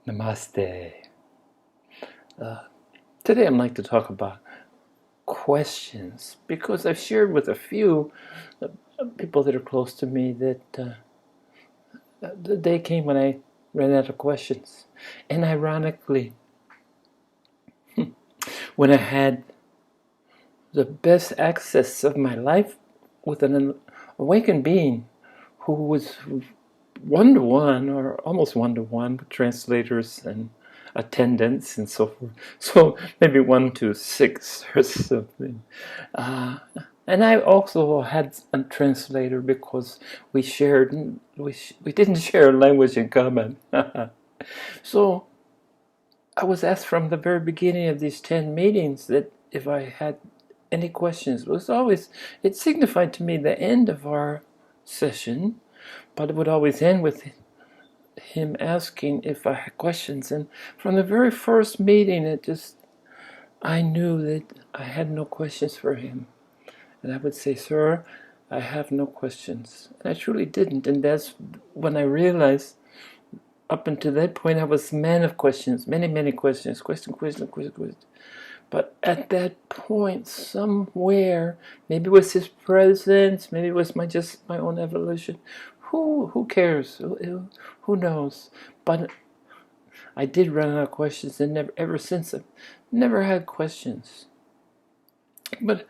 Namaste. Today I'd like to talk about questions because I've shared with a few people that are close to me that the day came when I ran out of questions. And ironically, when I had the best access of my life with an awakened being who was one-to-one or almost one-to-one with translators and attendants and so forth. So maybe 1 to 6 or something. And I also had a translator because we didn't share a language in common. So I was asked from the very beginning of these 10 meetings that if I had any questions. It signified to me the end of our session, but it would always end with him asking if I had questions. And from the very first meeting, I knew that I had no questions for him. And I would say, "Sir, I have no questions." And I truly didn't. And that's when I realized, up until that point, I was a man of questions, many, many questions, question. But at that point, somewhere, maybe it was his presence, maybe it was just my own evolution. Who cares? Who knows? But I did run out of questions, and ever since I've never had questions. But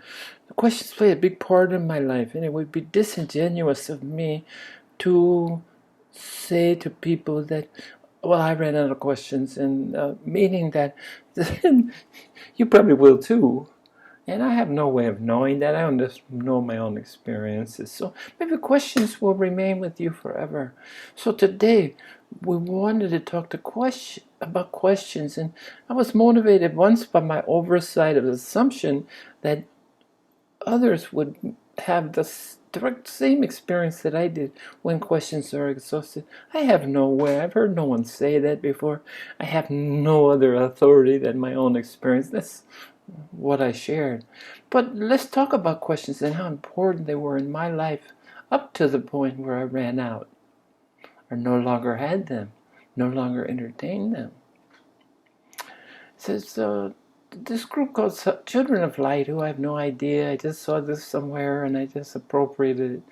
the questions play a big part in my life, and it would be disingenuous of me to say to people that, well, I ran out of questions, and meaning that you probably will too. And I have no way of knowing that. I just know my own experiences. So maybe questions will remain with you forever. So today, we wanted to talk about questions. And I was motivated once by my oversight of the assumption that others would have the direct same experience that I did when questions are exhausted. I have no way. I've heard no one say that before. I have no other authority than my own experience. That's what I shared. But let's talk about questions and how important they were in my life up to the point where I ran out or no longer had them, no longer entertained them. So this group called Children of Light, who I have no idea, I just saw this somewhere and I just appropriated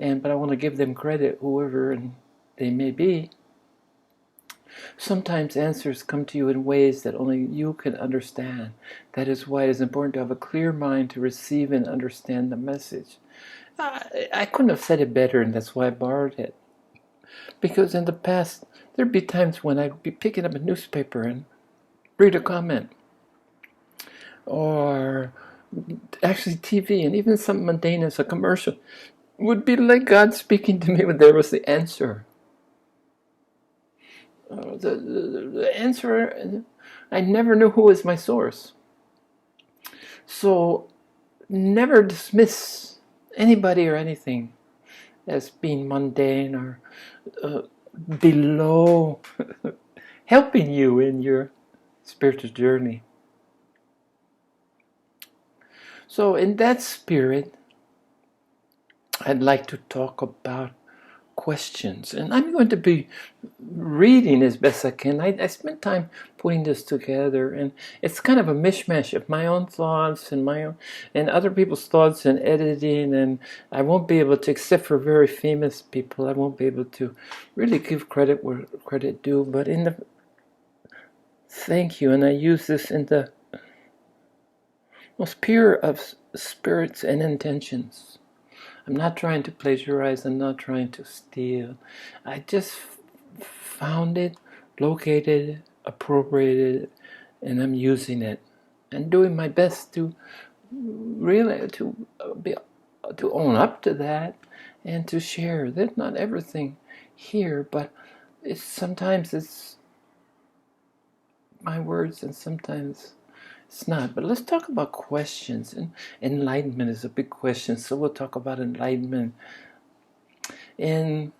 it, but I want to give them credit, whoever they may be. Sometimes answers come to you in ways that only you can understand. That is why it is important to have a clear mind to receive and understand the message. I couldn't have said it better, and that's why I borrowed it. Because in the past, there'd be times when I'd be picking up a newspaper and read a comment, or actually TV, and even something mundane as a commercial would be like God speaking to me when there was the answer. The answer, I never knew who was my source. So never dismiss anybody or anything as being mundane or below helping you in your spiritual journey. So in that spirit, I'd like to talk about questions, and I'm going to be reading as best I can. I spent time putting this together, and it's kind of a mishmash of my own thoughts and other people's thoughts and editing, and I won't be able to, except for very famous people, I won't be able to really give credit where credit due. But thank you, and I use this in the most pure of spirits and intentions. I'm not trying to plagiarize. I'm not trying to steal. I just found it, located it, appropriated it, and I'm using it and doing my best to really to own up to that and to share. There's not everything here, but sometimes it's my words and sometimes it's not. But let's talk about questions. And enlightenment is a big question, so we'll talk about enlightenment. And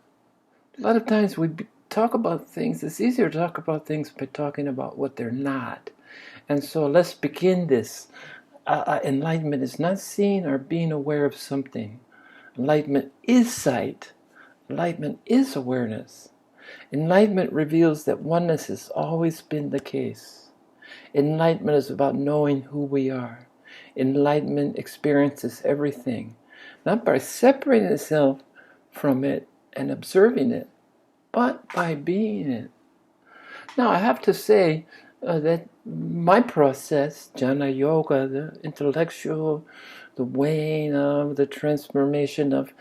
a lot of times we talk about things. It's easier to talk about things by talking about what they're not. And so let's begin this. Enlightenment is not seeing or being aware of something. Enlightenment is sight. Enlightenment is awareness. Enlightenment reveals that oneness has always been the case. Enlightenment is about knowing who we are. Enlightenment experiences everything, not by separating itself from it and observing it, but by being it. Now, I have to say that my process, jhana yoga, the intellectual, the weighing of, the transformation of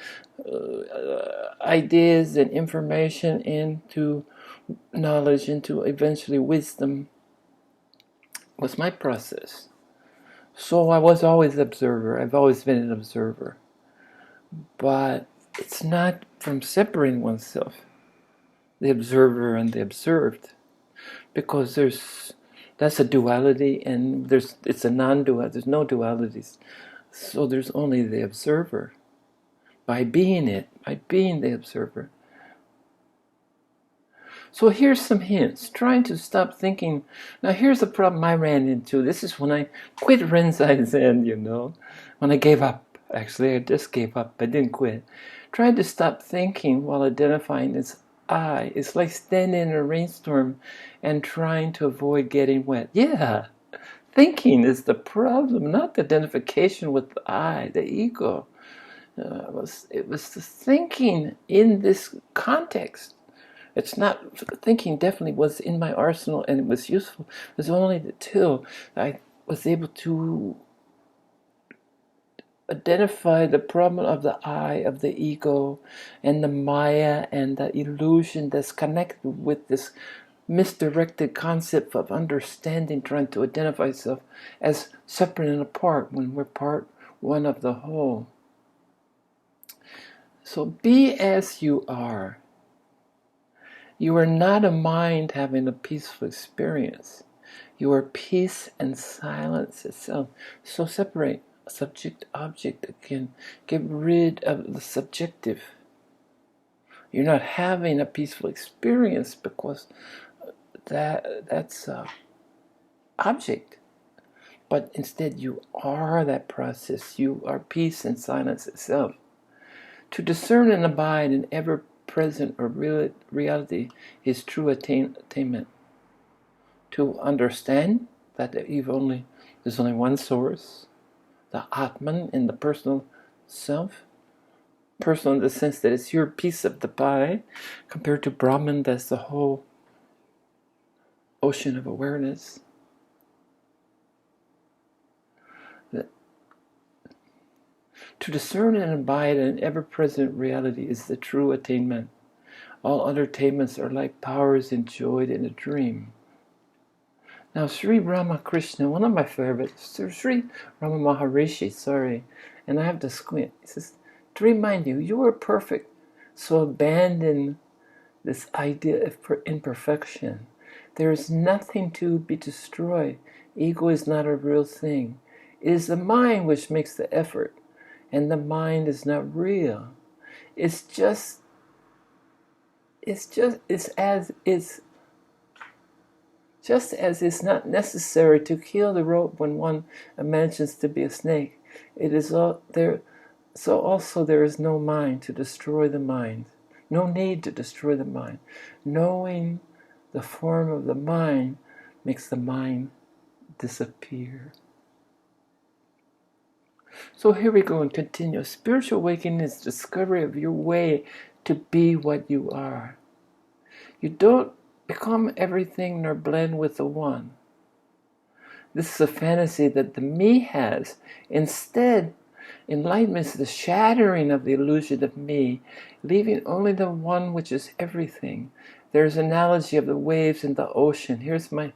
ideas and information into knowledge, into eventually wisdom, was my process. So I was always an observer. I've always been an observer. But it's not from separating oneself, the observer and the observed, because that's a duality, and it's a non-duality. There's no dualities. So there's only the observer. By being it, by being the observer. So here's some hints. Trying to stop thinking. Now here's the problem I ran into. This is when I quit Rinzai Zen, When I gave up. Actually, I just gave up. I didn't quit. Trying to stop thinking while identifying as I. It's like standing in a rainstorm and trying to avoid getting wet. Yeah, thinking is the problem, not the identification with the I, the ego. It was the thinking in this context. It's not, thinking definitely was in my arsenal and it was useful. It was only until I was able to identify the problem of the I, of the ego, and the Maya, and the illusion that's connected with this misdirected concept of understanding, trying to identify itself as separate and apart when we're part one of the whole. So be as you are. You are not a mind having a peaceful experience. You are peace and silence itself. So separate subject-object again. Get rid of the subjective. You're not having a peaceful experience because that's object. But instead you are that process. You are peace and silence itself. To discern and abide in ever-present or reality is true attainment. To understand that there's only one source, the Atman in the personal self. Personal in the sense that it's your piece of the pie, compared to Brahman, that's the whole ocean of awareness. To discern and abide in ever-present reality is the true attainment. All other attainments are like powers enjoyed in a dream. Now, Sri Ramakrishna, one of my favorites, Sri Rama Maharishi, and I have to squint. He says, to remind you, you are perfect, so abandon this idea of imperfection. There is nothing to be destroyed. Ego is not a real thing. It is the mind which makes the effort, and the mind is not real. It's it's not necessary to kill the rope when one imagines to be a snake. It is all there. So also there is no mind to destroy the mind. No need to destroy the mind. Knowing the form of the mind makes the mind disappear. So here we go and continue. Spiritual awakening is discovery of your way to be what you are. You don't become everything nor blend with the one. This is a fantasy that the me has. Instead, enlightenment is the shattering of the illusion of me, leaving only the one which is everything. There's an analogy of the waves in the ocean. Here's my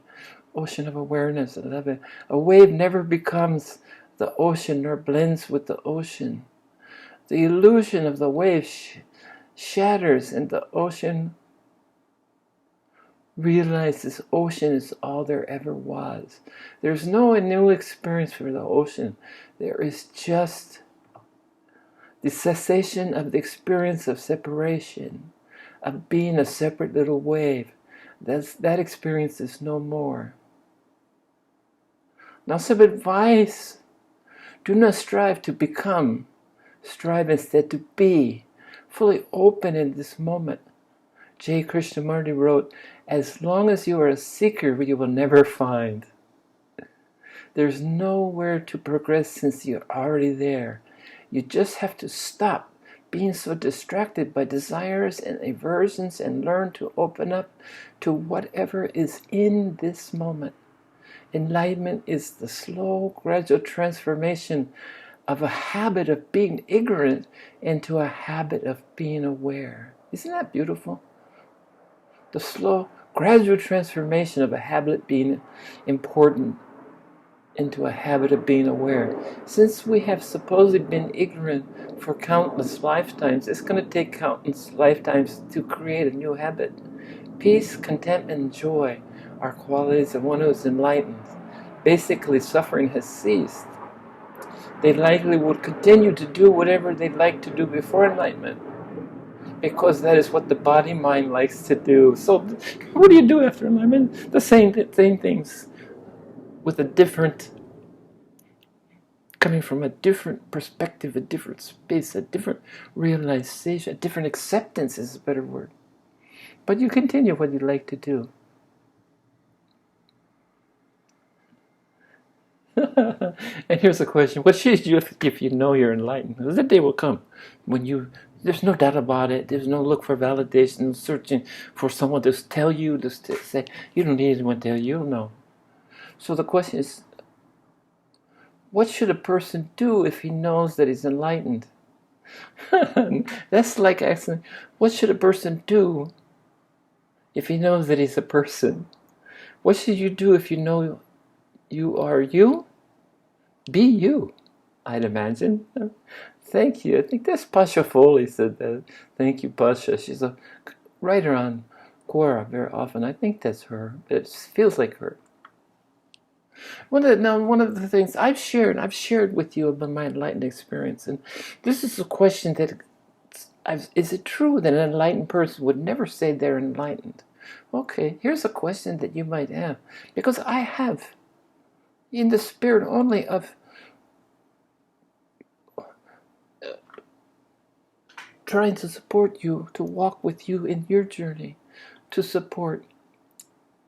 ocean of awareness. I love it. A wave never becomes the ocean nor blends with the ocean. The illusion of the wave shatters, and the ocean realizes this ocean is all there ever was. There's no new experience for the ocean. There is just the cessation of the experience of separation, of being a separate little wave. That experience is no more. Now, some advice: do not strive to become. Strive instead to be fully open in this moment. J. Krishnamurti wrote, "As long as you are a seeker, you will never find." There's nowhere to progress since you're already there. You just have to stop being so distracted by desires and aversions and learn to open up to whatever is in this moment. Enlightenment is the slow, gradual transformation of a habit of being ignorant into a habit of being aware. Isn't that beautiful? The slow, gradual transformation of a habit of being important into a habit of being aware. Since we have supposedly been ignorant for countless lifetimes, it's going to take countless lifetimes to create a new habit. Peace, contentment, and joy are qualities of one who is enlightened. Basically, suffering has ceased. They likely would continue to do whatever they liked to do before enlightenment, because that is what the body-mind likes to do. So, what do you do after enlightenment? The same things, with a different, coming from a different perspective, a different space, a different realization, a different acceptance is a better word. But you continue what you like to do. And here's a question: what should you do if you know you're enlightened? Because the day will come when there's no doubt about it. There's no look for validation, searching for someone to tell you, to say, you don't need anyone to tell you, no. So the question is, what should a person do if he knows that he's enlightened? That's like asking, what should a person do if he knows that he's a person? What should you do if you know you are you? Be you, I'd imagine. Thank you. I think that's Pasha Foley said that. Thank you, Pasha. She's a writer on Quora very often. I think that's her. It feels like her. One of the things I've shared with you about my enlightened experience, and this is a question that is it true that an enlightened person would never say they're enlightened? Okay, here's a question that you might have, because I have, in the spirit only of trying to support you, to walk with you in your journey, to support